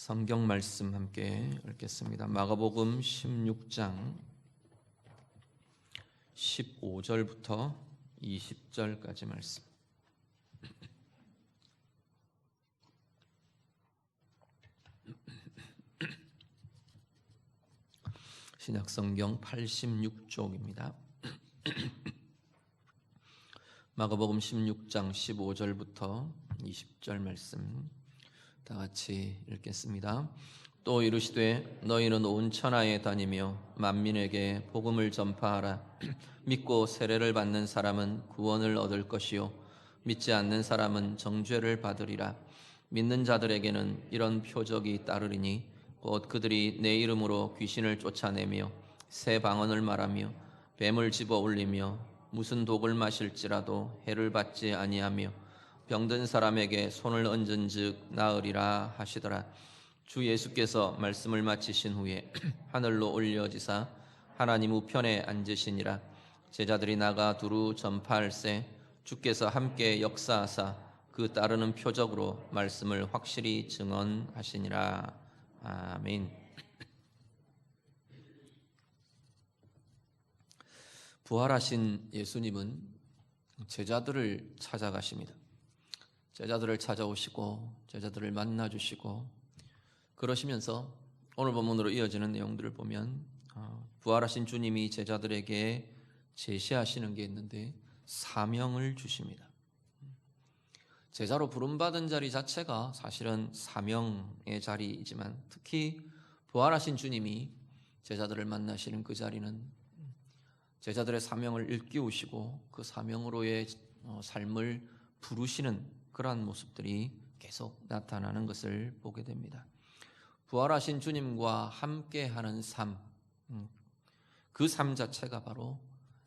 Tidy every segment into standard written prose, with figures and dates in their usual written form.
성경 말씀 함께 읽겠습니다. 마가복음 16장 15절부터 20절까지 말씀. 신약성경 86쪽입니다. 마가복음 16장 15절부터 20절 말씀 다 같이 읽겠습니다. 또 이르시되 너희는 온 천하에 다니며 만민에게 복음을 전파하라. 믿고 세례를 받는 사람은 구원을 얻을 것이요 믿지 않는 사람은 정죄를 받으리라. 믿는 자들에게는 이런 표적이 따르리니 곧 그들이 내 이름으로 귀신을 쫓아내며 새 방언을 말하며 뱀을 집어 올리며 무슨 독을 마실지라도 해를 받지 아니하며 병든 사람에게 손을 얹은즉 나으리라 하시더라. 주 예수께서 말씀을 마치신 후에 하늘로 올려지사 하나님 우편에 앉으시니라. 제자들이 나가 두루 전파할세 주께서 함께 역사하사 그 따르는 표적으로 말씀을 확실히 증언하시니라. 아멘. 부활하신 예수님은 제자들을 찾아가십니다. 제자들을 찾아오시고 제자들을 만나주시고 그러시면서 오늘 본문으로 이어지는 내용들을 보면 부활하신 주님이 제자들에게 제시하시는 게 있는데 사명을 주십니다. 제자로 부름받은 자리 자체가 사실은 사명의 자리이지만 특히 부활하신 주님이 제자들을 만나시는 그 자리는 제자들의 사명을 일깨우시고 그 사명으로의 삶을 부르시는 그러한 모습들이 계속 나타나는 것을 보게 됩니다. 부활하신 주님과 함께하는 삶, 그 삶 자체가 바로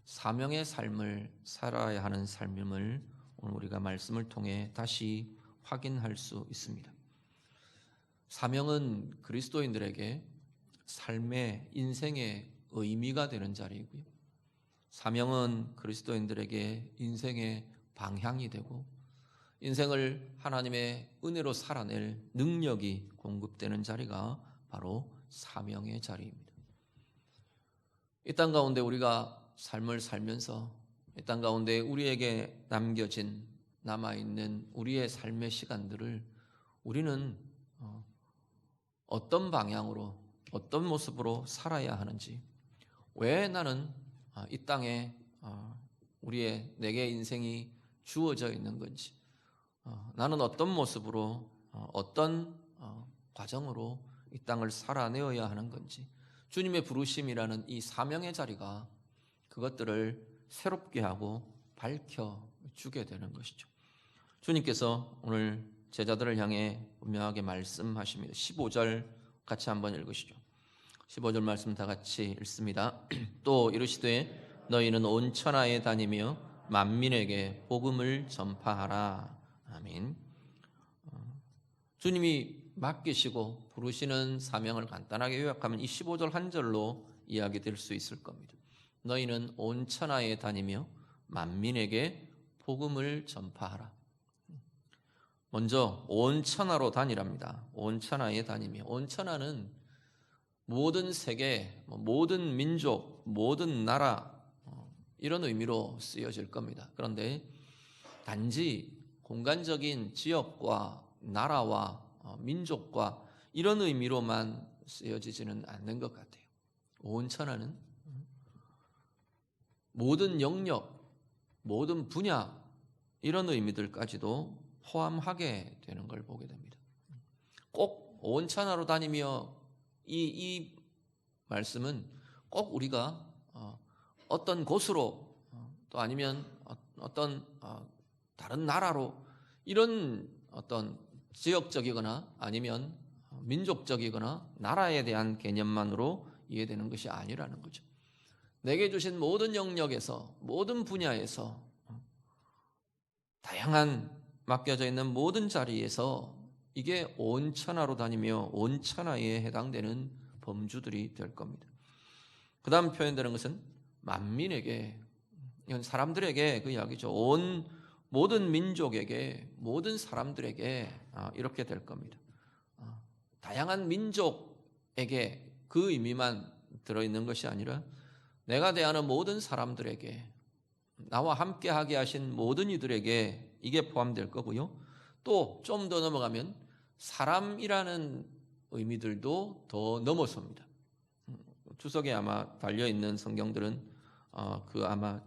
사명의 삶을 살아야 하는 삶임을 오늘 우리가 말씀을 통해 다시 확인할 수 있습니다. 사명은 그리스도인들에게 삶의 인생의 의미가 되는 자리이고요. 사명은 그리스도인들에게 인생의 방향이 되고 인생을 하나님의 은혜로 살아낼 능력이 공급되는 자리가 바로 사명의 자리입니다. 이 땅 가운데 우리가 삶을 살면서 이 땅 가운데 우리에게 남아있는 우리의 삶의 시간들을 우리는 어떤 방향으로 어떤 모습으로 살아야 하는지, 왜 나는 이 땅에 내게 인생이 주어져 있는 건지, 나는 어떤 모습으로 어떤 과정으로 이 땅을 살아내어야 하는 건지, 주님의 부르심이라는 이 사명의 자리가 그것들을 새롭게 하고 밝혀주게 되는 것이죠. 주님께서 오늘 제자들을 향해 분명하게 말씀하십니다. 15절 같이 한번 읽으시죠. 15절 말씀 다 같이 읽습니다. 또 이르시되 너희는 온 천하에 다니며 만민에게 복음을 전파하라. 아멘. 주님이 맡기시고 부르시는 사명을 간단하게 요약하면 이 15절 한 절로 이야기될 수 있을 겁니다. 너희는 온 천하에 다니며 만민에게 복음을 전파하라. 먼저 온 천하로 다니랍니다. 온 천하에 다니며, 온 천하는 모든 세계, 모든 민족, 모든 나라 이런 의미로 쓰여질 겁니다. 그런데 단지 공간적인 지역과 나라와 민족과 이런 의미로만 쓰여지지는 않는 것 같아요. 온 천하는 모든 영역, 모든 분야 이런 의미들까지도 포함하게 되는 걸 보게 됩니다. 꼭 온 천하로 다니며 이 말씀은 꼭 우리가 어떤 곳으로 또 아니면 어떤 다른 나라로 이런 어떤 지역적이거나 아니면 민족적이거나 나라에 대한 개념만으로 이해되는 것이 아니라는 거죠. 내게 주신 모든 영역에서 모든 분야에서 다양한 맡겨져 있는 모든 자리에서 이게 온 천하로 다니며 온 천하에 해당되는 범주들이 될 겁니다. 그 다음 표현되는 것은 만민에게, 이건 사람들에게 그 이야기죠. 온 모든 민족에게, 모든 사람들에게 이렇게 될 겁니다. 다양한 민족에게 그 의미만 들어있는 것이 아니라 내가 대하는 모든 사람들에게, 나와 함께하게 하신 모든 이들에게 이게 포함될 거고요. 또 좀 더 넘어가면 사람이라는 의미들도 더 넘어섭니다. 주석에 아마 달려있는 성경들은 아마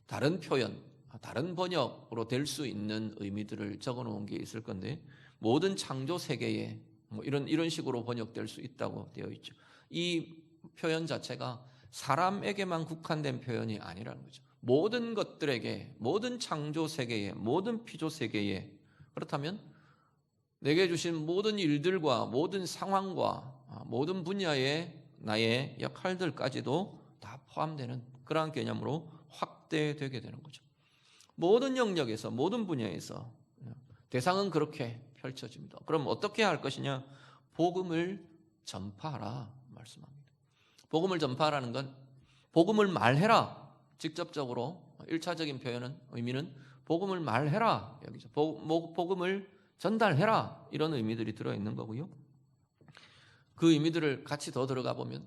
다른 표현, 다른 번역으로 될 수 있는 의미들을 적어 놓은 게 있을 건데, 모든 창조 세계에 이런 식으로 번역될 수 있다고 되어 있죠. 이 표현 자체가 사람에게만 국한된 표현이 아니라는 거죠. 모든 것들에게, 모든 창조 세계에, 모든 피조 세계에, 그렇다면 내게 주신 모든 일들과 모든 상황과 모든 분야의 나의 역할들까지도 다 포함되는 그러한 개념으로 확대되게 되는 거죠. 모든 영역에서, 모든 분야에서 대상은 그렇게 펼쳐집니다. 그럼 어떻게 할 것이냐? 복음을 전파하라 말씀합니다. 복음을 전파하라는 건 복음을 말해라. 직접적으로 1차적인 표현은, 의미는 복음을 말해라 여기죠. 복음을 전달해라, 이런 의미들이 들어있는 거고요. 그 의미들을 같이 더 들어가 보면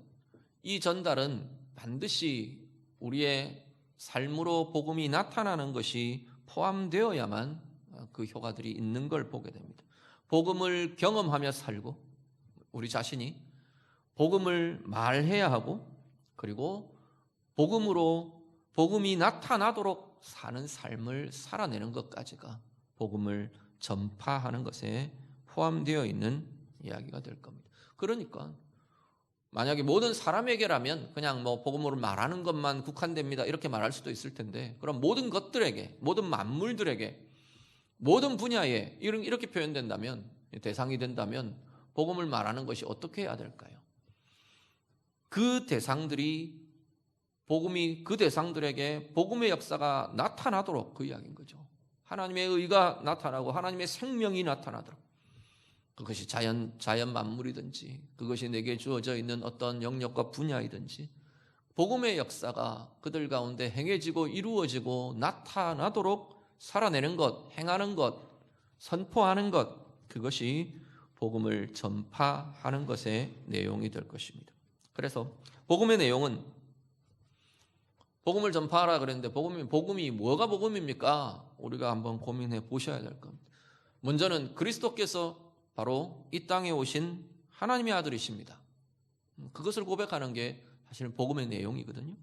이 전달은 반드시 우리의 삶으로 복음이 나타나는 것이 포함되어야만 그 효과들이 있는 걸 보게 됩니다. 복음을 경험하며 살고, 우리 자신이 복음을 말해야 하고, 그리고 복음이 나타나도록 사는 삶을 살아내는 것까지가 복음을 전파하는 것에 포함되어 있는 이야기가 될 겁니다. 그러니까 만약에 모든 사람에게라면 그냥 복음을 말하는 것만 국한됩니다, 이렇게 말할 수도 있을 텐데, 그럼 모든 것들에게, 모든 만물들에게, 모든 분야에 이렇게 표현된다면, 대상이 된다면 복음을 말하는 것이 어떻게 해야 될까요? 그 대상들에게 복음의 역사가 나타나도록, 그 이야기인 거죠. 하나님의 의가 나타나고 하나님의 생명이 나타나도록, 그것이 자연 만물이든지 그것이 내게 주어져 있는 어떤 영역과 분야이든지 복음의 역사가 그들 가운데 행해지고 이루어지고 나타나도록 살아내는 것, 행하는 것, 선포하는 것, 그것이 복음을 전파하는 것의 내용이 될 것입니다. 그래서 복음의 내용은, 복음을 전파하라 그랬는데 복음이 뭐가 복음입니까? 우리가 한번 고민해 보셔야 될 겁니다. 먼저는 그리스도께서 바로 이 땅에 오신 하나님의 아들이십니다. 그것을 고백하는 게 사실 복음의 내용이거든요.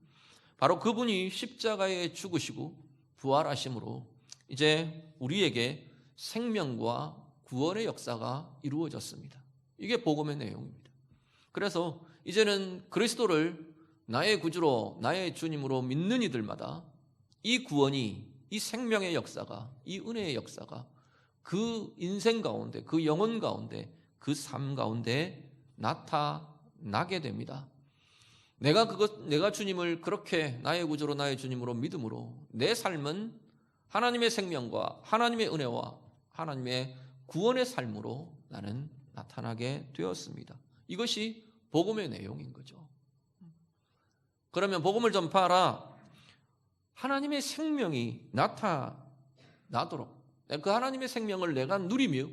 바로 그분이 십자가에 죽으시고 부활하심으로 이제 우리에게 생명과 구원의 역사가 이루어졌습니다. 이게 복음의 내용입니다. 그래서 이제는 그리스도를 나의 구주로, 나의 주님으로 믿는 이들마다 이 구원이, 이 생명의 역사가, 이 은혜의 역사가 그 인생 가운데, 그 영혼 가운데, 그 삶 가운데 나타나게 됩니다. 내가 주님을 그렇게 나의 구주로, 나의 주님으로 믿음으로 내 삶은 하나님의 생명과 하나님의 은혜와 하나님의 구원의 삶으로 나는 나타나게 되었습니다. 이것이 복음의 내용인 거죠. 그러면 복음을 전파하라. 하나님의 생명이 나타나도록, 그 하나님의 생명을 내가 누리며,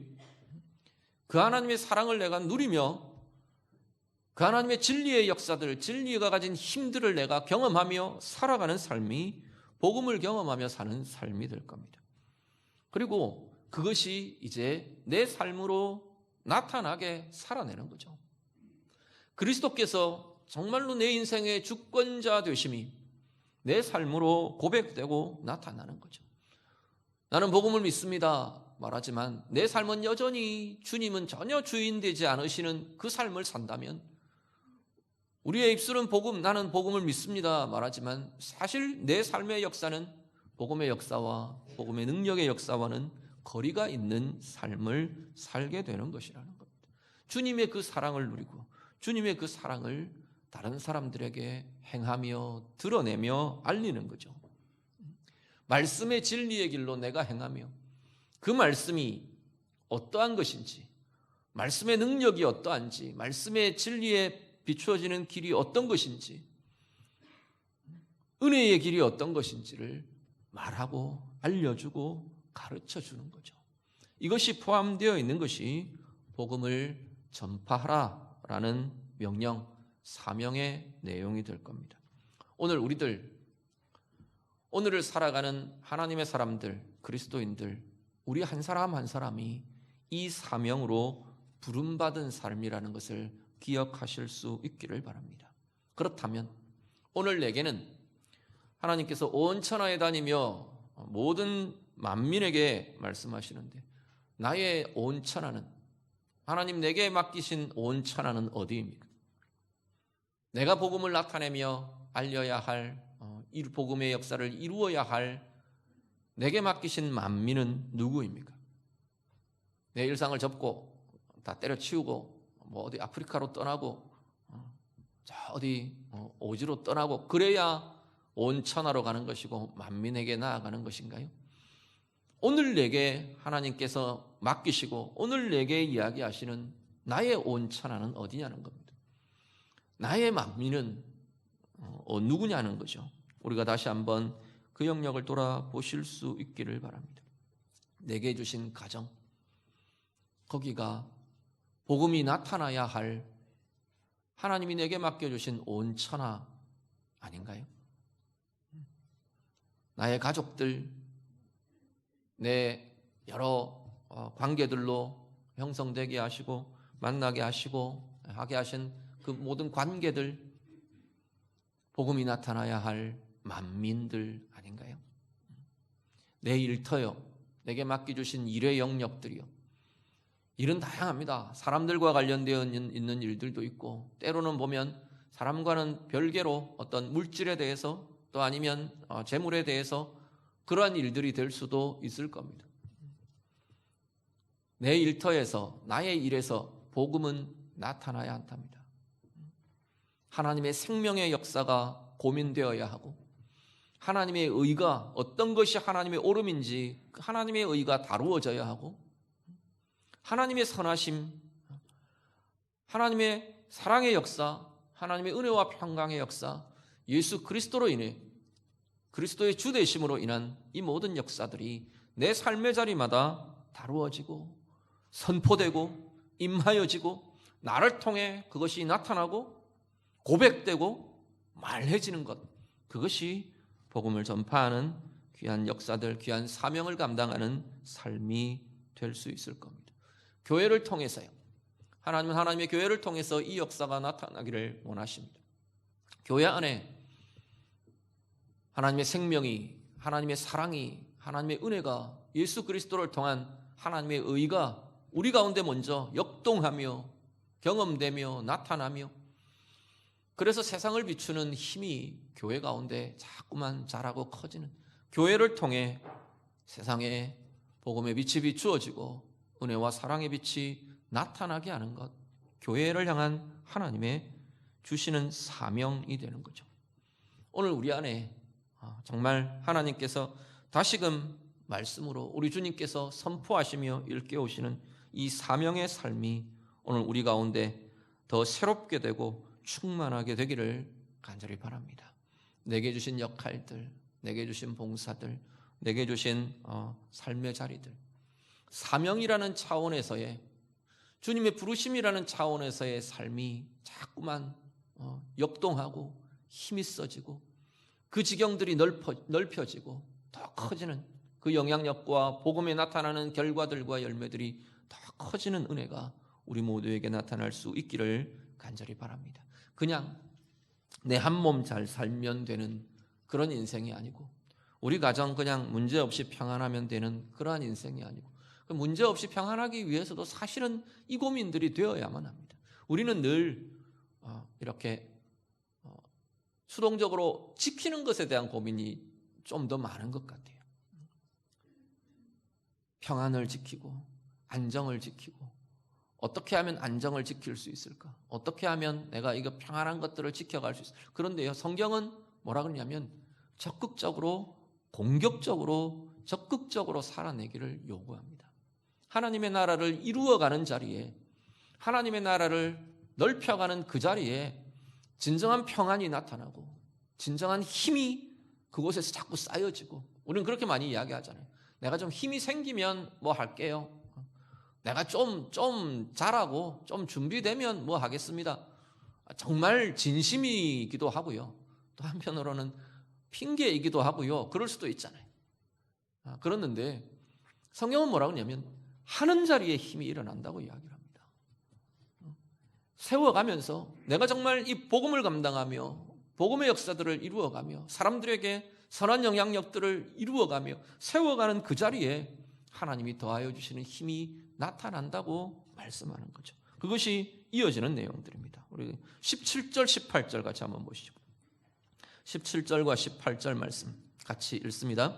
그 하나님의 사랑을 내가 누리며, 그 하나님의 진리의 역사들, 진리가 가진 힘들을 내가 경험하며 살아가는 삶이 복음을 경험하며 사는 삶이 될 겁니다. 그리고 그것이 이제 내 삶으로 나타나게 살아내는 거죠. 그리스도께서 정말로 내 인생의 주권자 되심이 내 삶으로 고백되고 나타나는 거죠. 나는 복음을 믿습니다 말하지만 내 삶은 여전히 주님은 전혀 주인 되지 않으시는 그 삶을 산다면, 우리의 입술은 나는 복음을 믿습니다 말하지만 사실 내 삶의 역사는 복음의 역사와 복음의 능력의 역사와는 거리가 있는 삶을 살게 되는 것이라는 겁니다. 주님의 그 사랑을 누리고 주님의 그 사랑을 다른 사람들에게 행하며 드러내며 알리는 거죠. 말씀의 진리의 길로 내가 행하며 그 말씀이 어떠한 것인지, 말씀의 능력이 어떠한지, 말씀의 진리에 비추어지는 길이 어떤 것인지, 은혜의 길이 어떤 것인지를 말하고 알려주고 가르쳐주는 거죠. 이것이 포함되어 있는 것이 복음을 전파하라라는 명령, 사명의 내용이 될 겁니다. 오늘을 살아가는 하나님의 사람들, 그리스도인들, 우리 한 사람 한 사람이 이 사명으로 부름받은 삶이라는 것을 기억하실 수 있기를 바랍니다. 그렇다면 오늘 내게는 하나님께서 온 천하에 다니며 모든 만민에게 말씀하시는데, 나의 온 천하는, 하나님 내게 맡기신 온 천하는 어디입니까? 내가 복음을 나타내며 알려야 할, 복음의 역사를 이루어야 할 내게 맡기신 만민은 누구입니까? 내 일상을 접고 다 때려치우고 어디 아프리카로 떠나고 저 어디 오지로 떠나고 그래야 온 천하로 가는 것이고 만민에게 나아가는 것인가요? 오늘 내게 하나님께서 맡기시고 오늘 내게 이야기하시는 나의 온 천하는 어디냐는 겁니다. 나의 만민은 누구냐는 거죠. 우리가 다시 한번 그 영역을 돌아보실 수 있기를 바랍니다. 내게 주신 가정, 거기가 복음이 나타나야 할 하나님이 내게 맡겨주신 온 천하 아닌가요? 나의 가족들, 내 여러 관계들로 형성되게 하시고 만나게 하시고 하게 하신 그 모든 관계들, 복음이 나타나야 할 만민들 아닌가요? 내 일터요, 내게 맡겨주신 일의 영역들이요. 일은 다양합니다. 사람들과 관련되어 있는 일들도 있고, 때로는 보면 사람과는 별개로 어떤 물질에 대해서 또 아니면 재물에 대해서 그러한 일들이 될 수도 있을 겁니다. 내 일터에서, 나의 일에서 복음은 나타나야 한답니다. 하나님의 생명의 역사가 고민되어야 하고, 하나님의 의가, 어떤 것이 하나님의 옳음인지 하나님의 의가 다루어져야 하고, 하나님의 선하심, 하나님의 사랑의 역사, 하나님의 은혜와 평강의 역사, 예수 그리스도로 인해 그리스도의 주되심으로 인한 이 모든 역사들이 내 삶의 자리마다 다루어지고 선포되고 임하여지고 나를 통해 그것이 나타나고 고백되고 말해지는 것, 그것이 복음을 전파하는 귀한 역사들, 귀한 사명을 감당하는 삶이 될 수 있을 겁니다. 교회를 통해서요, 하나님은 하나님의 교회를 통해서 이 역사가 나타나기를 원하십니다. 교회 안에 하나님의 생명이, 하나님의 사랑이, 하나님의 은혜가, 예수 그리스도를 통한 하나님의 의가 우리 가운데 먼저 역동하며 경험되며 나타나며, 그래서 세상을 비추는 힘이 교회 가운데 자꾸만 자라고 커지는, 교회를 통해 세상에 복음의 빛이 비추어지고 은혜와 사랑의 빛이 나타나게 하는 것, 교회를 향한 하나님의 주시는 사명이 되는 거죠. 오늘 우리 안에 정말 하나님께서 다시금 말씀으로 우리 주님께서 선포하시며 일깨우시는 이 사명의 삶이 오늘 우리 가운데 더 새롭게 되고 충만하게 되기를 간절히 바랍니다. 내게 주신 역할들, 내게 주신 봉사들, 내게 주신 삶의 자리들, 사명이라는 차원에서의, 주님의 부르심이라는 차원에서의 삶이 자꾸만 역동하고 힘이 써지고 그 지경들이 넓혀지고 더 커지는 그 영향력과 복음에 나타나는 결과들과 열매들이 더 커지는 은혜가 우리 모두에게 나타날 수 있기를 간절히 바랍니다. 그냥 내 한 몸 잘 살면 되는 그런 인생이 아니고, 우리 가정 그냥 문제없이 평안하면 되는 그러한 인생이 아니고, 문제없이 평안하기 위해서도 사실은 이 고민들이 되어야만 합니다. 우리는 늘 이렇게 수동적으로 지키는 것에 대한 고민이 좀 더 많은 것 같아요. 평안을 지키고 안정을 지키고, 어떻게 하면 안정을 지킬 수 있을까? 어떻게 하면 내가 이거 평안한 것들을 지켜갈 수 있을까? 그런데요, 성경은 뭐라 그러냐면 적극적으로, 공격적으로, 적극적으로 살아내기를 요구합니다. 하나님의 나라를 이루어가는 자리에, 하나님의 나라를 넓혀가는 그 자리에 진정한 평안이 나타나고 진정한 힘이 그곳에서 자꾸 쌓여지고, 우리는 그렇게 많이 이야기하잖아요. 내가 좀 힘이 생기면 뭐 할게요. 내가 좀 잘하고 좀 준비되면 뭐 하겠습니다. 정말 진심이기도 하고요. 또 한편으로는 핑계이기도 하고요. 그럴 수도 있잖아요. 그렇는데 성경은 뭐라고 하냐면 하는 자리에 힘이 일어난다고 이야기를 합니다. 세워가면서 내가 정말 이 복음을 감당하며 복음의 역사들을 이루어가며 사람들에게 선한 영향력들을 이루어가며 세워가는 그 자리에 하나님이 더하여 주시는 힘이 나타난다고 말씀하는 거죠. 그것이 이어지는 내용들입니다. 우리 17절, 18절 같이 한번 보시죠. 17절과 18절 말씀 같이 읽습니다.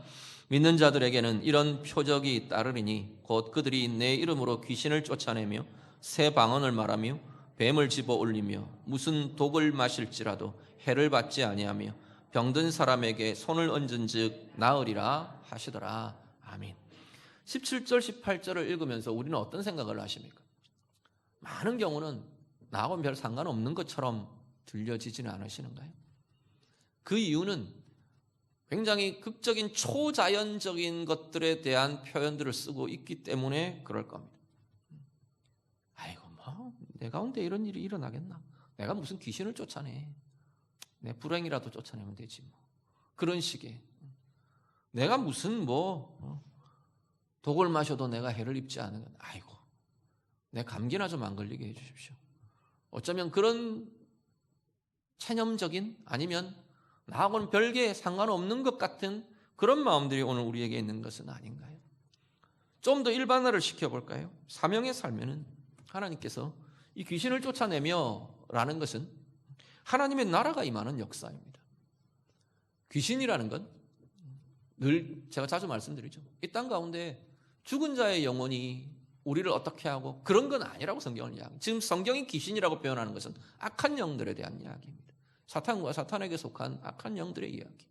믿는 자들에게는 이런 표적이 따르리니 곧 그들이 내 이름으로 귀신을 쫓아내며 새 방언을 말하며 뱀을 집어 올리며 무슨 독을 마실지라도 해를 받지 아니하며 병든 사람에게 손을 얹은즉 나으리라 하시더라. 아멘. 17절 18절을 읽으면서 우리는 어떤 생각을 하십니까? 많은 경우는 나하고는 별 상관없는 것처럼 들려지지는 않으시는가요? 그 이유는 굉장히 극적인 초자연적인 것들에 대한 표현들을 쓰고 있기 때문에 그럴 겁니다. 아이고 뭐 내 가운데 이런 일이 일어나겠나? 내가 무슨 귀신을 쫓아내? 내 불행이라도 쫓아내면 되지 뭐. 그런 식의 내가 무슨 독을 마셔도 내가 해를 입지 않은 건 아이고 내 감기나 좀 안 걸리게 해주십시오. 어쩌면 그런 체념적인 아니면 나하고는 별개 상관없는 것 같은 그런 마음들이 오늘 우리에게 있는 것은 아닌가요? 좀 더 일반화를 시켜볼까요? 사명의 삶에는 하나님께서 이 귀신을 쫓아내며 라는 것은 하나님의 나라가 임하는 역사입니다. 귀신이라는 건 늘 제가 자주 말씀드리죠. 이 땅 가운데 죽은 자의 영혼이 우리를 어떻게 하고 그런 건 아니라고 성경을 이야기합니다. 지금 성경이 귀신이라고 표현하는 것은 악한 영들에 대한 이야기입니다. 사탄과 사탄에게 속한 악한 영들의 이야기.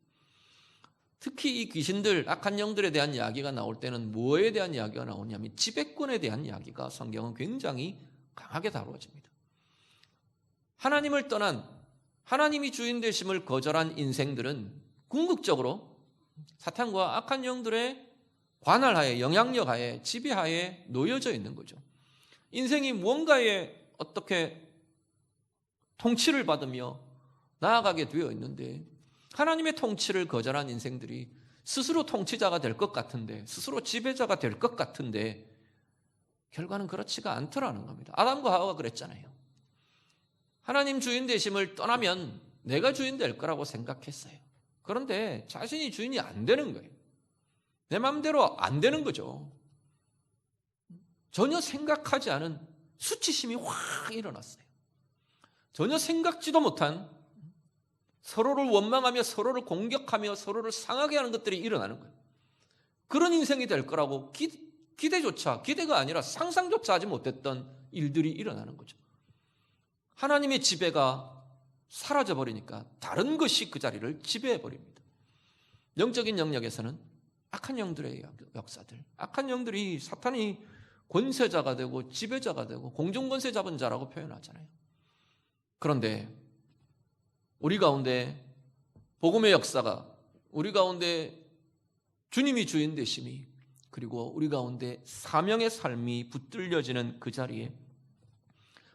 특히 이 귀신들, 악한 영들에 대한 이야기가 나올 때는 뭐에 대한 이야기가 나오냐면 지배권에 대한 이야기가 성경은 굉장히 강하게 다루어집니다. 하나님을 떠난 하나님이 주인 되심을 거절한 인생들은 궁극적으로 사탄과 악한 영들의 관할하에 영향력하에 지배하에 놓여져 있는 거죠. 인생이 무언가에 어떻게 통치를 받으며 나아가게 되어 있는데 하나님의 통치를 거절한 인생들이 스스로 통치자가 될 것 같은데 스스로 지배자가 될 것 같은데 결과는 그렇지가 않더라는 겁니다. 아담과 하와가 그랬잖아요. 하나님 주인 되심을 떠나면 내가 주인 될 거라고 생각했어요. 그런데 자신이 주인이 안 되는 거예요. 내 마음대로 안 되는 거죠. 전혀 생각하지 않은 수치심이 확 일어났어요. 전혀 생각지도 못한 서로를 원망하며 서로를 공격하며 서로를 상하게 하는 것들이 일어나는 거예요. 그런 인생이 될 거라고 기대가 아니라 상상조차 하지 못했던 일들이 일어나는 거죠. 하나님의 지배가 사라져버리니까 다른 것이 그 자리를 지배해버립니다. 영적인 영역에서는 악한 영들의 역사들, 악한 영들이 사탄이 권세자가 되고 지배자가 되고 공중권세 잡은 자라고 표현하잖아요. 그런데 우리 가운데 복음의 역사가, 우리 가운데 주님이 주인 되심이, 그리고 우리 가운데 사명의 삶이 붙들려지는 그 자리에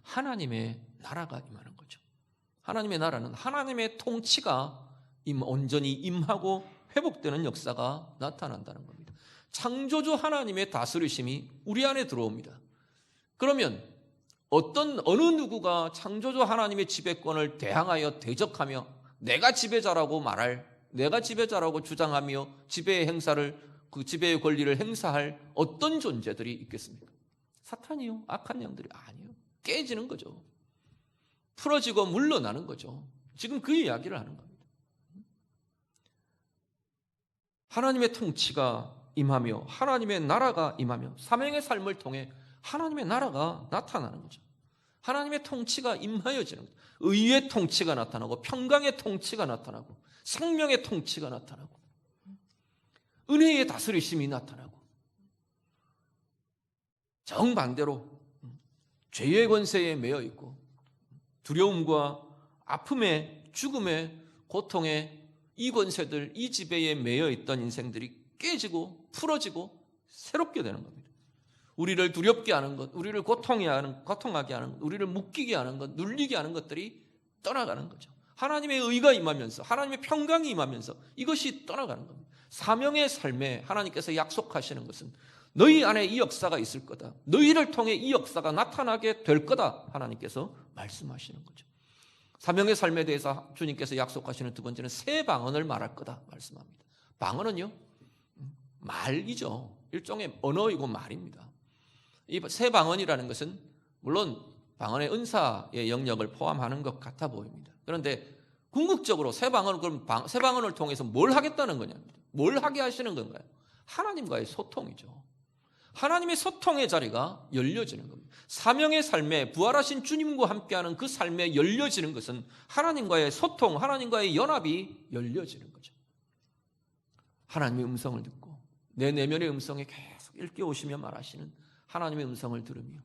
하나님의 나라가 임하는 거죠. 하나님의 나라는 하나님의 통치가 온전히 임하고 회복되는 역사가 나타난다는 겁니다. 창조주 하나님의 다스리심이 우리 안에 들어옵니다. 그러면 어느 누구가 창조주 하나님의 지배권을 대항하여 대적하며 내가 지배자라고 내가 지배자라고 주장하며 지배의 행사를, 그 지배의 권리를 행사할 어떤 존재들이 있겠습니까? 사탄이요? 악한 영들이 아니요. 깨지는 거죠. 풀어지고 물러나는 거죠. 지금 그 이야기를 하는 겁니다. 하나님의 통치가 임하며 하나님의 나라가 임하며 사명의 삶을 통해 하나님의 나라가 나타나는 거죠. 하나님의 통치가 임하여지는 거죠. 의의 통치가 나타나고 평강의 통치가 나타나고 생명의 통치가 나타나고 은혜의 다스리심이 나타나고 정반대로 죄의 권세에 매여 있고 두려움과 아픔의 죽음의 고통의 이 권세들, 이 지배에 매여 있던 인생들이 깨지고 풀어지고 새롭게 되는 겁니다. 우리를 두렵게 하는 것, 우리를 고통하게 하는 것, 우리를 묶이게 하는 것, 눌리게 하는 것들이 떠나가는 거죠. 하나님의 의가 임하면서, 하나님의 평강이 임하면서 이것이 떠나가는 겁니다. 사명의 삶에 하나님께서 약속하시는 것은 너희 안에 이 역사가 있을 거다, 너희를 통해 이 역사가 나타나게 될 거다, 하나님께서 말씀하시는 거죠. 사명의 삶에 대해서 주님께서 약속하시는 두 번째는 새 방언을 말할 거다 말씀합니다. 방언은요, 말이죠. 일종의 언어이고 말입니다. 이 새 방언이라는 것은 물론 방언의 은사의 영역을 포함하는 것 같아 보입니다. 그런데 궁극적으로 새 방언을 통해서 뭘 하겠다는 거냐입니다. 뭘 하게 하시는 건가요? 하나님과의 소통이죠. 하나님의 소통의 자리가 열려지는 겁니다. 사명의 삶에 부활하신 주님과 함께하는 그 삶에 열려지는 것은 하나님과의 소통, 하나님과의 연합이 열려지는 거죠. 하나님의 음성을 듣고 내 내면의 음성에 계속 일깨우시며 말하시는 하나님의 음성을 들으며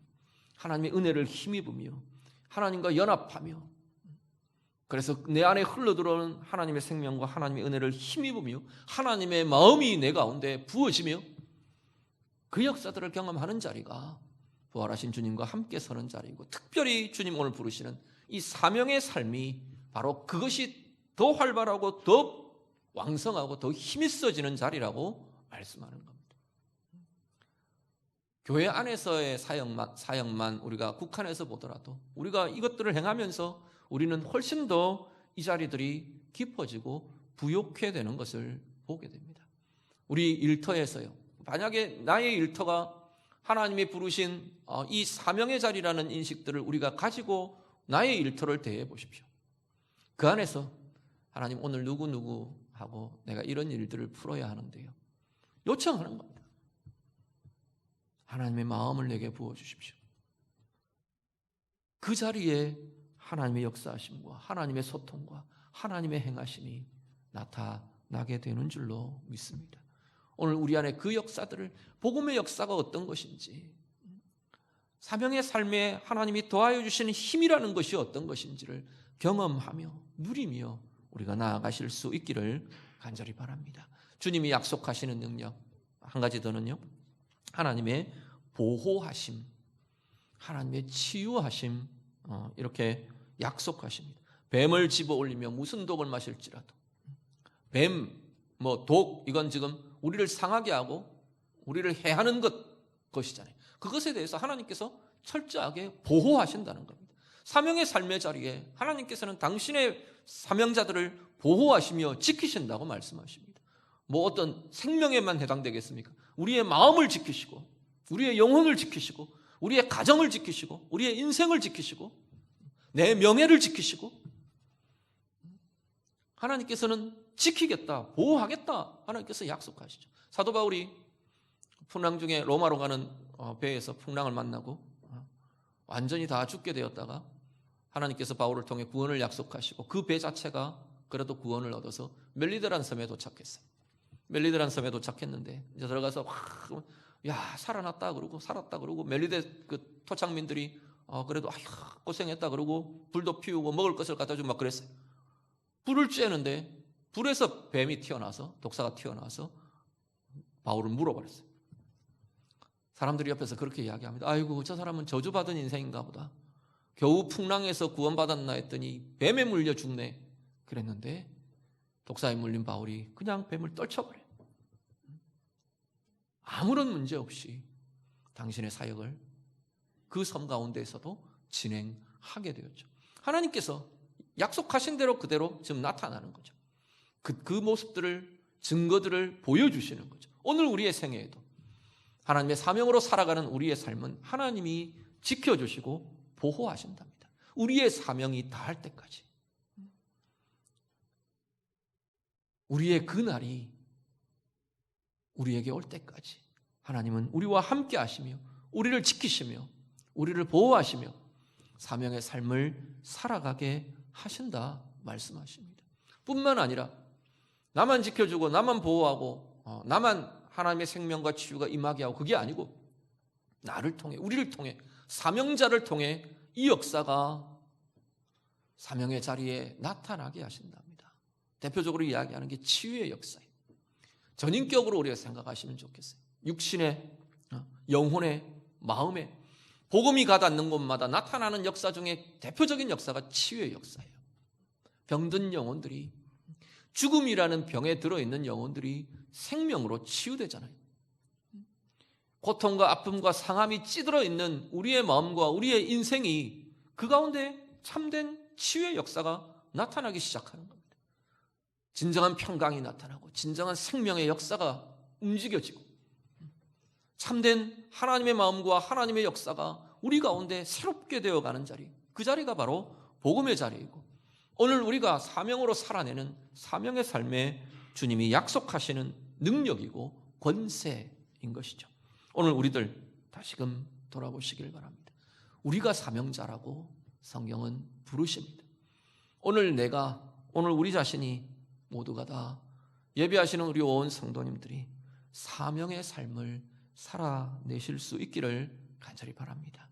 하나님의 은혜를 힘입으며 하나님과 연합하며, 그래서 내 안에 흘러들어오는 하나님의 생명과 하나님의 은혜를 힘입으며 하나님의 마음이 내 가운데 부어지며 그 역사들을 경험하는 자리가 부활하신 주님과 함께 서는 자리이고, 특별히 주님 오늘 부르시는 이 사명의 삶이 바로 그것이 더 활발하고 더 왕성하고 더 힘이 있어지는 자리라고 말씀하는 겁니다. 교회 안에서의 사역만 우리가 국한해서 보더라도 우리가 이것들을 행하면서 우리는 훨씬 더 이 자리들이 깊어지고 부욕해 되는 것을 보게 됩니다. 우리 일터에서요, 만약에 나의 일터가 하나님이 부르신 이 사명의 자리라는 인식들을 우리가 가지고 나의 일터를 대해 보십시오. 그 안에서 하나님, 오늘 누구누구하고 내가 이런 일들을 풀어야 하는데요, 요청하는 겁니다. 하나님의 마음을 내게 부어주십시오. 그 자리에 하나님의 역사하심과 하나님의 소통과 하나님의 행하심이 나타나게 되는 줄로 믿습니다. 오늘 우리 안에 그 역사들을, 복음의 역사가 어떤 것인지, 사명의 삶에 하나님이 더하여 주시는 힘이라는 것이 어떤 것인지를 경험하며 누리며 우리가 나아가실 수 있기를 간절히 바랍니다. 주님이 약속하시는 능력 한 가지 더는요, 하나님의 보호하심, 하나님의 치유하심, 이렇게 약속하십니다. 뱀을 집어 올리며 무슨 독을 마실지라도, 뱀, 독, 이건 지금 우리를 상하게 하고 우리를 해하는 것이잖아요. 그것에 대해서 하나님께서 철저하게 보호하신다는 겁니다. 사명의 삶의 자리에 하나님께서는 당신의 사명자들을 보호하시며 지키신다고 말씀하십니다. 어떤 생명에만 해당되겠습니까? 우리의 마음을 지키시고 우리의 영혼을 지키시고 우리의 가정을 지키시고 우리의 인생을 지키시고 내 명예를 지키시고, 하나님께서는 지키겠다, 보호하겠다, 하나님께서 약속하시죠. 사도 바울이 풍랑 중에 로마로 가는 배에서 풍랑을 만나고 완전히 다 죽게 되었다가 하나님께서 바울을 통해 구원을 약속하시고 그 배 자체가 그래도 구원을 얻어서 멜리드란 섬에 도착했어요. 멜리드란 섬에 도착했는데 이제 들어가서 살아났다 그러고 살았다 그러고 멜리드 그 토착민들이 그래도 고생했다 그러고 불도 피우고 먹을 것을 갖다 주고 막 그랬어요. 불을 쬐는데 불에서 뱀이 튀어나와서, 독사가 튀어나와서 바울을 물어버렸어요. 사람들이 옆에서 그렇게 이야기합니다. 아이고, 저 사람은 저주받은 인생인가 보다. 겨우 풍랑에서 구원받았나 했더니 뱀에 물려 죽네 그랬는데, 독사에 물린 바울이 그냥 뱀을 떨쳐버려요. 아무런 문제 없이 당신의 사역을 그 섬 가운데에서도 진행하게 되었죠. 하나님께서 약속하신 대로 그대로 지금 나타나는 거죠. 그 모습들을, 증거들을 보여주시는 거죠. 오늘 우리의 생애에도 하나님의 사명으로 살아가는 우리의 삶은 하나님이 지켜주시고 보호하신답니다. 우리의 사명이 다할 때까지, 우리의 그날이 우리에게 올 때까지 하나님은 우리와 함께 하시며 우리를 지키시며 우리를 보호하시며 사명의 삶을 살아가게 하신다 말씀하십니다. 뿐만 아니라 나만 지켜주고 나만 보호하고 나만 하나님의 생명과 치유가 임하게 하고, 그게 아니고 나를 통해, 우리를 통해, 사명자를 통해 이 역사가 사명의 자리에 나타나게 하신답니다. 대표적으로 이야기하는 게 치유의 역사예요. 전인격으로 우리가 생각하시면 좋겠어요. 육신의, 영혼의, 마음에 복음이 가닿는 곳마다 나타나는 역사 중에 대표적인 역사가 치유의 역사예요. 병든 영혼들이, 죽음이라는 병에 들어있는 영혼들이 생명으로 치유되잖아요. 고통과 아픔과 상함이 찌들어 있는 우리의 마음과 우리의 인생이 그 가운데 참된 치유의 역사가 나타나기 시작하는 겁니다. 진정한 평강이 나타나고 진정한 생명의 역사가 움직여지고 참된 하나님의 마음과 하나님의 역사가 우리 가운데 새롭게 되어가는 자리, 그 자리가 바로 복음의 자리이고, 오늘 우리가 사명으로 살아내는 사명의 삶에 주님이 약속하시는 능력이고 권세인 것이죠. 오늘 우리들 다시금 돌아보시길 바랍니다. 우리가 사명자라고 성경은 부르십니다. 오늘 우리 자신이 모두가 다 예배하시는 우리 온 성도님들이 사명의 삶을 살아내실 수 있기를 간절히 바랍니다.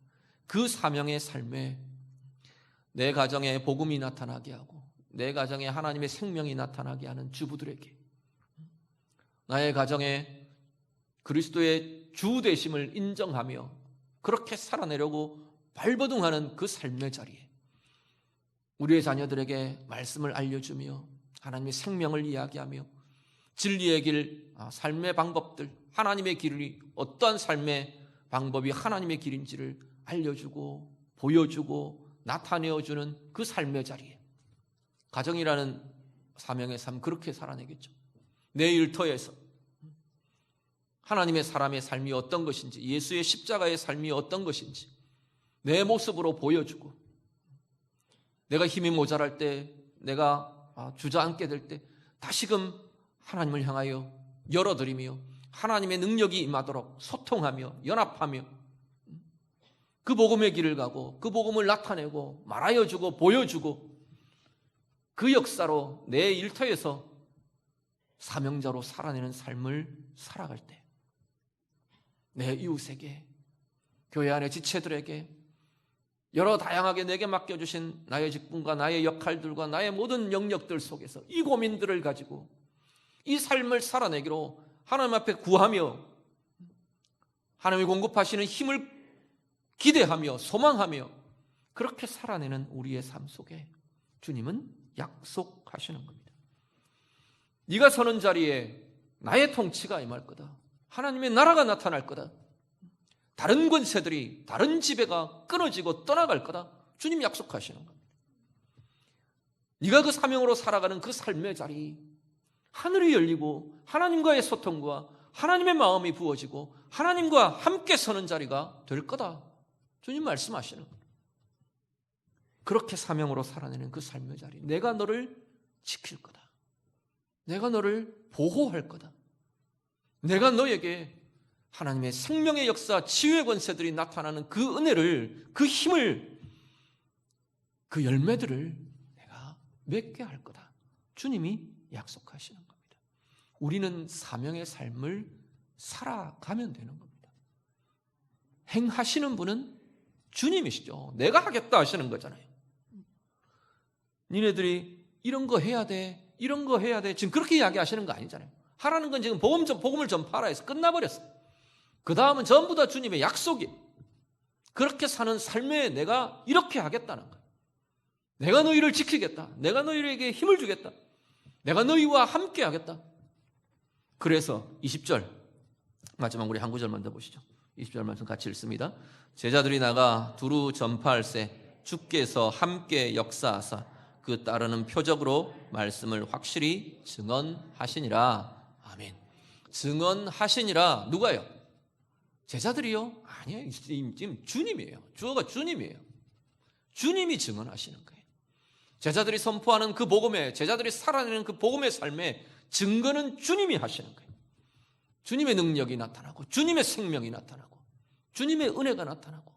그 사명의 삶에 내 가정에 복음이 나타나게 하고 내 가정에 하나님의 생명이 나타나게 하는 주부들에게, 나의 가정에 그리스도의 주 되심을 인정하며 그렇게 살아내려고 발버둥하는 그 삶의 자리에 우리의 자녀들에게 말씀을 알려주며 하나님의 생명을 이야기하며 진리의 길, 삶의 방법들, 하나님의 길이 어떠한 삶의 방법이 하나님의 길인지를 알려주고 보여주고 나타내어주는 그 삶의 자리에 가정이라는 사명의 삶, 그렇게 살아내겠죠. 내 일터에서 하나님의 사람의 삶이 어떤 것인지, 예수의 십자가의 삶이 어떤 것인지 내 모습으로 보여주고, 내가 힘이 모자랄 때, 내가 주저앉게 될 때 다시금 하나님을 향하여 열어드리며 하나님의 능력이 임하도록 소통하며 연합하며 그 복음의 길을 가고 그 복음을 나타내고 말하여주고 보여주고, 그 역사로 내 일터에서 사명자로 살아내는 삶을 살아갈 때 내 이웃에게, 교회 안의 지체들에게, 여러 다양하게 내게 맡겨주신 나의 직분과 나의 역할들과 나의 모든 영역들 속에서 이 고민들을 가지고 이 삶을 살아내기로 하나님 앞에 구하며 하나님이 공급하시는 힘을 기대하며 소망하며 그렇게 살아내는 우리의 삶 속에 주님은 약속하시는 겁니다. 네가 서는 자리에 나의 통치가 임할 거다. 하나님의 나라가 나타날 거다. 다른 권세들이, 다른 지배가 끊어지고 떠나갈 거다. 주님 약속하시는 겁니다. 네가 그 사명으로 살아가는 그 삶의 자리, 하늘이 열리고 하나님과의 소통과 하나님의 마음이 부어지고 하나님과 함께 서는 자리가 될 거다. 주님 말씀하시는 겁니다. 그렇게 사명으로 살아내는 그 삶의 자리, 내가 너를 지킬 거다. 내가 너를 보호할 거다. 내가 너에게 하나님의 생명의 역사, 치유의 권세들이 나타나는 그 은혜를, 그 힘을, 그 열매들을 내가 맺게 할 거다. 주님이 약속하시는 겁니다. 우리는 사명의 삶을 살아가면 되는 겁니다. 행하시는 분은 주님이시죠. 내가 하겠다 하시는 거잖아요. 니네들이 이런 거 해야 돼, 이런 거 해야 돼, 지금 그렇게 이야기하시는 거 아니잖아요. 하라는 건 지금 복음을 전파하라 해서 끝나버렸어요. 그 다음은 전부 다 주님의 약속이에요. 그렇게 사는 삶에 내가 이렇게 하겠다는 거예요. 내가 너희를 지키겠다. 내가 너희에게 힘을 주겠다. 내가 너희와 함께 하겠다. 그래서 20절 마지막 우리 한 구절만 더 보시죠. 20절 말씀 같이 읽습니다. 제자들이 나가 두루 전파할세 주께서 함께 역사하사 그 따르는 표적으로 말씀을 확실히 증언하시니라. 아멘. 증언하시니라. 누가요? 제자들이요? 아니에요. 지금 주님이에요. 주어가 주님이에요. 주님이 증언하시는 거예요. 제자들이 선포하는 그 복음에, 제자들이 살아내는 그 복음의 삶에 증거는 주님이 하시는 거예요. 주님의 능력이 나타나고 주님의 생명이 나타나고 주님의 은혜가 나타나고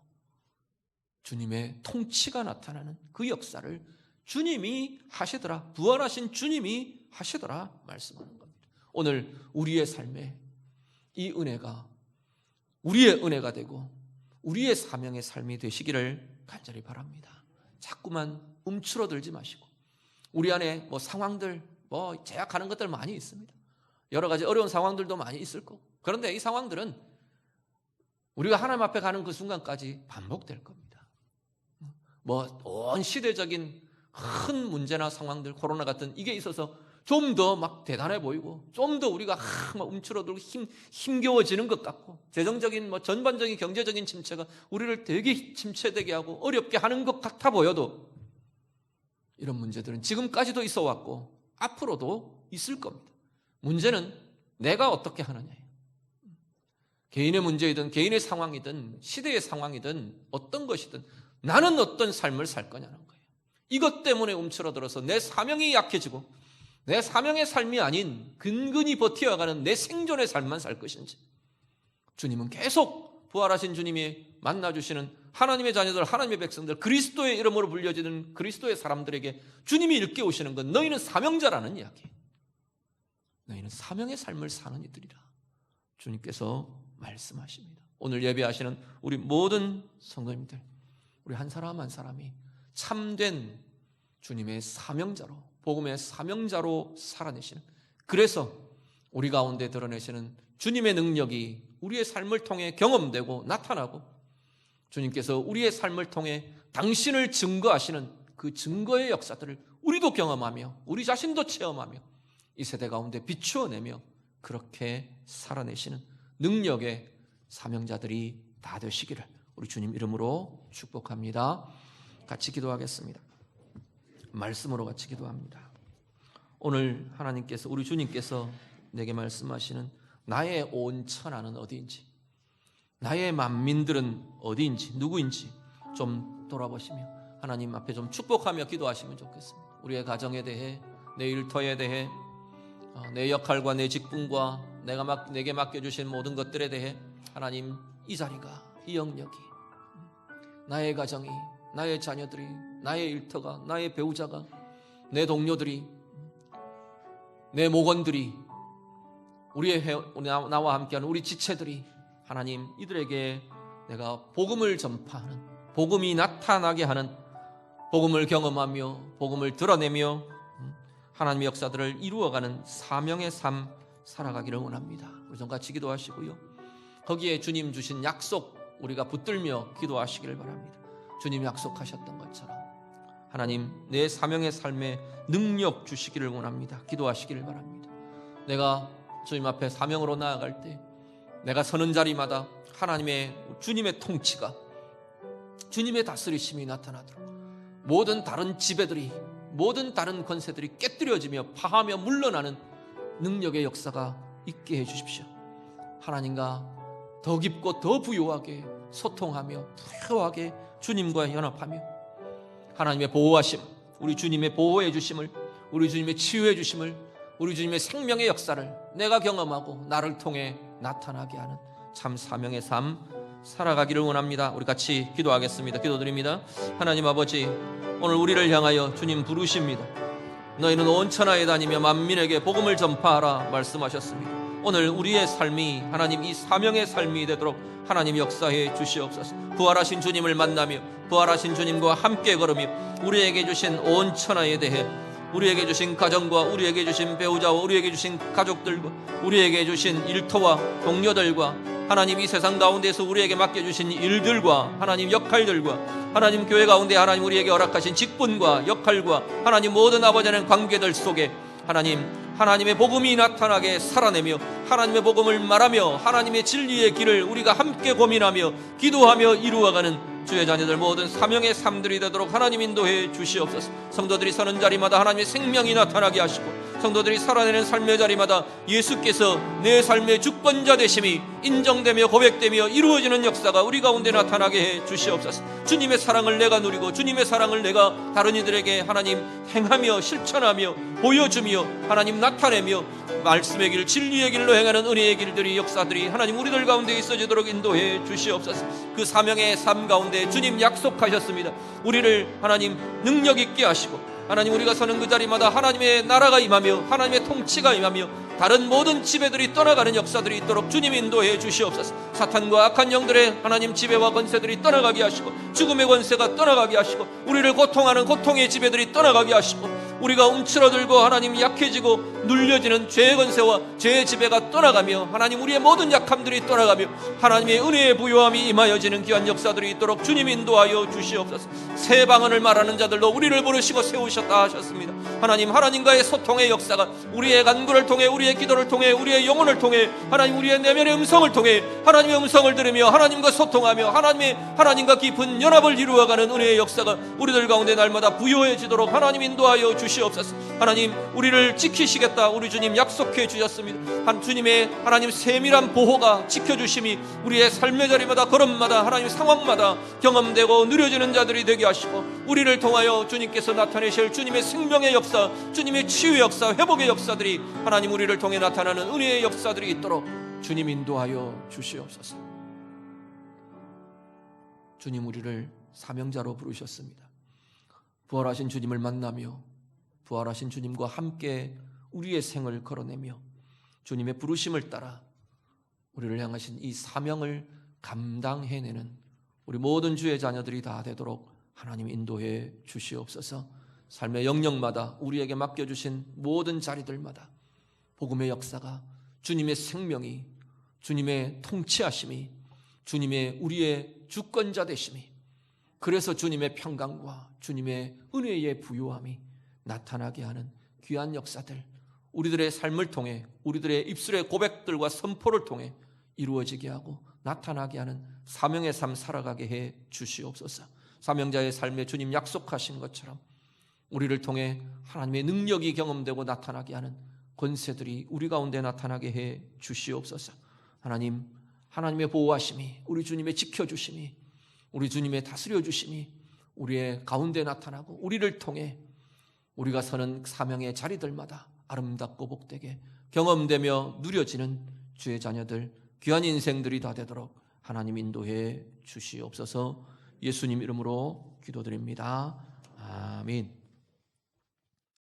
주님의 통치가 나타나는 그 역사를 주님이 하시더라. 부활하신 주님이 하시더라 말씀하는 겁니다. 오늘 우리의 삶에 이 은혜가 우리의 은혜가 되고 우리의 사명의 삶이 되시기를 간절히 바랍니다. 자꾸만 움츠러들지 마시고, 우리 안에 상황들, 제약하는 것들 많이 있습니다. 여러 가지 어려운 상황들도 많이 있을 거고, 그런데 이 상황들은 우리가 하나님 앞에 가는 그 순간까지 반복될 겁니다. 온 시대적인 큰 문제나 상황들, 코로나 같은 이게 있어서 좀 더 막 대단해 보이고 좀 더 우리가 막 움츠러들고 힘겨워지는 것 같고 재정적인 전반적인 경제적인 침체가 우리를 되게 침체되게 하고 어렵게 하는 것 같아 보여도 이런 문제들은 지금까지도 있어 왔고 앞으로도 있을 겁니다. 문제는 내가 어떻게 하느냐예요. 개인의 문제이든 개인의 상황이든 시대의 상황이든 어떤 것이든 나는 어떤 삶을 살 거냐는 거예요. 이것 때문에 움츠러들어서 내 사명이 약해지고 내 사명의 삶이 아닌 근근히 버티어가는 내 생존의 삶만 살 것인지, 주님은 계속 부활하신 주님이 만나주시는 하나님의 자녀들, 하나님의 백성들, 그리스도의 이름으로 불려지는 그리스도의 사람들에게 주님이 일깨우시는 건 너희는 사명자라는 이야기예요. 너희는 사명의 삶을 사는 이들이라 주님께서 말씀하십니다. 오늘 예배하시는 우리 모든 성도님들, 우리 한 사람 한 사람이 참된 주님의 사명자로, 복음의 사명자로 살아내시는, 그래서 우리 가운데 드러내시는 주님의 능력이 우리의 삶을 통해 경험되고 나타나고, 주님께서 우리의 삶을 통해 당신을 증거하시는 그 증거의 역사들을 우리도 경험하며 우리 자신도 체험하며 이 세대 가운데 비추어내며 그렇게 살아내시는 능력의 사명자들이 다 되시기를 우리 주님 이름으로 축복합니다. 같이 기도하겠습니다. 말씀으로 같이 기도합니다. 오늘 하나님께서, 우리 주님께서 내게 말씀하시는 나의 온 천하는 어디인지, 나의 만민들은 어디인지, 누구인지 좀 돌아보시며 하나님 앞에 좀 축복하며 기도하시면 좋겠습니다. 우리의 가정에 대해, 내 일터에 대해, 내 역할과 내 직분과 내게 맡겨주신 모든 것들에 대해 하나님, 이 자리가, 이 영역이, 나의 가정이, 나의 자녀들이, 나의 일터가, 나의 배우자가, 내 동료들이, 내 목원들이, 나와 함께하는 우리 지체들이, 하나님, 이들에게 내가 복음을 전파하는, 복음이 나타나게 하는, 복음을 경험하며 복음을 드러내며 하나님의 역사들을 이루어가는 사명의 삶 살아가기를 원합니다. 우리 좀 같이 기도하시고요, 거기에 주님 주신 약속 우리가 붙들며 기도하시기를 바랍니다. 주님 약속하셨던 것처럼 하나님, 내 사명의 삶에 능력 주시기를 원합니다. 기도하시기를 바랍니다. 내가 주님 앞에 사명으로 나아갈 때 내가 서는 자리마다 하나님의, 주님의 통치가, 주님의 다스리심이 나타나도록 모든 다른 지배들이, 모든 다른 권세들이 깨뜨려지며 파하며 물러나는 능력의 역사가 있게 해주십시오. 하나님과 더 깊고 더 부요하게 소통하며 부요하게 주님과 연합하며 하나님의 보호하심, 우리 주님의 보호해 주심을, 우리 주님의 치유해 주심을, 우리 주님의 생명의 역사를 내가 경험하고 나를 통해 나타나게 하는 참 사명의 삶 살아가기를 원합니다. 우리 같이 기도하겠습니다. 기도드립니다. 하나님 아버지, 오늘 우리를 향하여 주님 부르십니다. 너희는 온 천하에 다니며 만민에게 복음을 전파하라 말씀하셨습니다. 오늘 우리의 삶이 하나님, 이 사명의 삶이 되도록 하나님 역사해 주시옵소서. 부활하신 주님을 만나며 부활하신 주님과 함께 걸으며 우리에게 주신 온 천하에 대해, 우리에게 주신 가정과 우리에게 주신 배우자와 우리에게 주신 가족들과 우리에게 주신 일터와 동료들과 하나님, 이 세상 가운데서 우리에게 맡겨주신 일들과 하나님 역할들과 하나님 교회 가운데 하나님 우리에게 허락하신 직분과 역할과 하나님 모든 아버지 하나님 관계들 속에 하나님의 복음이 나타나게 살아내며 하나님의 복음을 말하며 하나님의 진리의 길을 우리가 함께 고민하며 기도하며 이루어가는 주의 자녀들 모든 사명의 삶들이 되도록 하나님 인도해 주시옵소서. 성도들이 서는 자리마다 하나님의 생명이 나타나게 하시고, 성도들이 살아내는 삶의 자리마다 예수께서 내 삶의 주권자 되심이 인정되며 고백되며 이루어지는 역사가 우리 가운데 나타나게 해 주시옵소서. 주님의 사랑을 내가 누리고 주님의 사랑을 내가 다른 이들에게 하나님 행하며 실천하며 보여주며 하나님 나타내며 말씀의 길, 진리의 길로 행하는 은혜의 길들이, 역사들이 하나님 우리들 가운데 있어지도록 인도해 주시옵소서. 그 사명의 삶 가운데 주님 약속하셨습니다. 우리를 하나님 능력 있게 하시고 하나님 우리가 서는 그 자리마다 하나님의 나라가 임하며 하나님의 통치가 임하며 다른 모든 지배들이 떠나가는 역사들이 있도록 주님 인도해 주시옵소서. 사탄과 악한 영들의 하나님 지배와 권세들이 떠나가게 하시고 죽음의 권세가 떠나가게 하시고 우리를 고통하는 고통의 지배들이 떠나가게 하시고 우리가 움츠러들고 하나님 약해지고 눌려지는 죄의 권세와 죄의 지배가 떠나가며 하나님 우리의 모든 약함들이 떠나가며 하나님의 은혜의 부요함이 임하여지는 귀한 역사들이 있도록 주님 인도하여 주시옵소서. 새 방언을 말하는 자들로 우리를 부르시고 세우셨다 하셨습니다. 하나님과의 소통의 역사가 우리의 간구를 통해, 우리의 기도를 통해, 우리의 영혼을 통해, 하나님 우리의 내면의 음성을 통해 하나님의 음성을 들으며 하나님과 소통하며 하나님과 깊은 연합을 이루어가는 은혜의 역사가 우리들 가운데 날마다 부요해지도록 하나님 인도하여 주시옵소서. 하나님 우리를 지키시겠다 우리 주님 약속해 주셨습니다. 주님의 하나님 세밀한 보호가 지켜주심이 우리의 삶의 자리마다 걸음마다 하나님 상황마다 경험되고 누려지는 자들이 되게 하시고 우리를 통하여 주님께서 나타내실 주님의 생명의 역사, 주님의 치유의 역사, 회복의 역사들이 하나님 우리를 통해 나타나는 은혜의 역사들이 있도록 주님 인도하여 주시옵소서. 주님 우리를 사명자로 부르셨습니다. 부활하신 주님을 만나며 부활하신 주님과 함께 우리의 생을 걸어내며 주님의 부르심을 따라 우리를 향하신 이 사명을 감당해내는 우리 모든 주의 자녀들이 다 되도록 하나님 인도해 주시옵소서. 삶의 영역마다 우리에게 맡겨주신 모든 자리들마다 복음의 역사가, 주님의 생명이, 주님의 통치하심이, 주님의 우리의 주권자 되심이, 그래서 주님의 평강과 주님의 은혜의 부요함이 나타나게 하는 귀한 역사들 우리들의 삶을 통해, 우리들의 입술의 고백들과 선포를 통해 이루어지게 하고 나타나게 하는 사명의 삶 살아가게 해 주시옵소서. 사명자의 삶에 주님 약속하신 것처럼 우리를 통해 하나님의 능력이 경험되고 나타나게 하는 권세들이 우리 가운데 나타나게 해 주시옵소서. 하나님의 보호하심이, 우리 주님의 지켜주심이, 우리 주님의 다스려 주심이 우리의 가운데 나타나고 우리를 통해 우리가 서는 사명의 자리들마다 아름답고 복되게 경험되며 누려지는 주의 자녀들, 귀한 인생들이 다 되도록 하나님 인도해 주시옵소서. 예수님 이름으로 기도드립니다. 아멘.